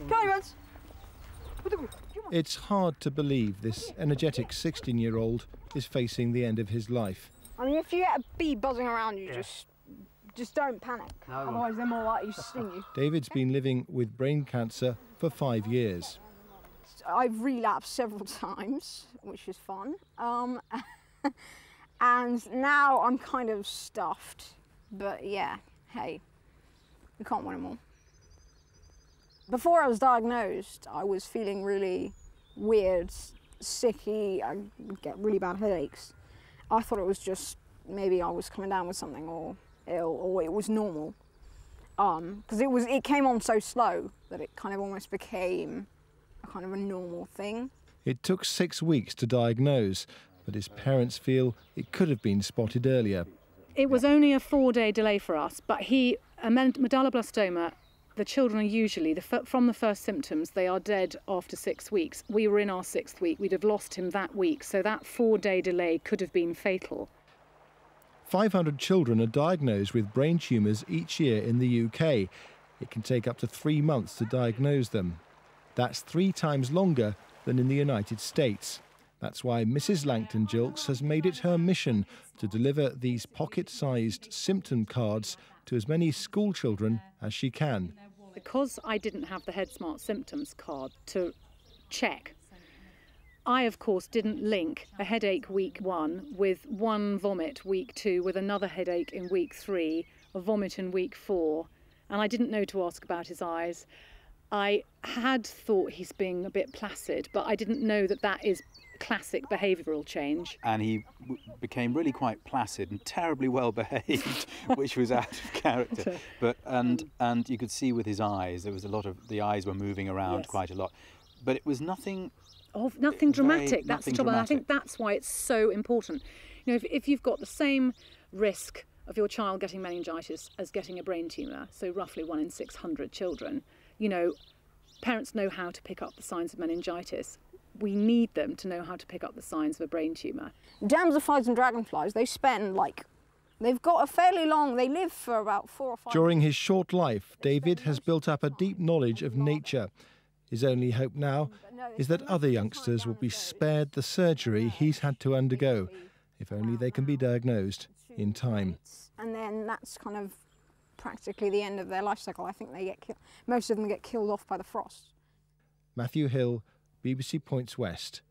Come on, It's hard to believe this energetic 16-year-old is facing the end of his life. I mean, if you get a bee buzzing around you, just don't panic. No. Otherwise, they're more likely to sting you. David's been living with brain cancer for 5 years. I've relapsed several times, which is fun. And now I'm kind of stuffed. But yeah, hey, we can't win them all. Before I was diagnosed, I was feeling really weird, sicky. I would get really bad headaches. I thought it was just maybe I was coming down with something or ill, or it was normal. Because it came on so slow that it kind of almost became a kind of a normal thing. It took 6 weeks to diagnose, but his parents feel it could have been spotted earlier. It was only a 4-day delay for us, but a medulloblastoma, the children are usually, from the first symptoms, they are dead after 6 weeks. We were in our 6th week. We'd have lost him that week, so that 4-day delay could have been fatal. 500 children are diagnosed with brain tumours each year in the UK. It can take up to 3 months to diagnose them. That's 3 times longer than in the United States. That's why Mrs. Langton-Gilks has made it her mission to deliver these pocket-sized symptom cards to as many school children as she can. Because I didn't have the HeadSmart symptoms card to check, I, of course, didn't link a headache week 1 with one vomit week 2, with another headache in week 3, a vomit in week 4, and I didn't know to ask about his eyes. I had thought he's being a bit placid, but I didn't know that that is classic behavioural change. And he became really quite placid and terribly well behaved, which was out of character. But and you could see with his eyes, there was a lot of, the eyes were moving around quite a lot. But it was nothing... nothing dramatic. That's the trouble. And I think that's why it's so important. You know, if you've got the same risk of your child getting meningitis as getting a brain tumour, so roughly 1 in 600 children, you know, parents know how to pick up the signs of meningitis. We need them to know how to pick up the signs of a brain tumour. Damselflies and dragonflies, they've got a fairly long, they live for about 4 or 5 During his short life, David has built up a deep knowledge of nature. His only hope now is that other youngsters will be spared the surgery he's had to undergo, if only they can be diagnosed in time. And then that's kind of practically the end of their life cycle. I think most of them get killed off by the frost. Matthew Hill, BBC Points West.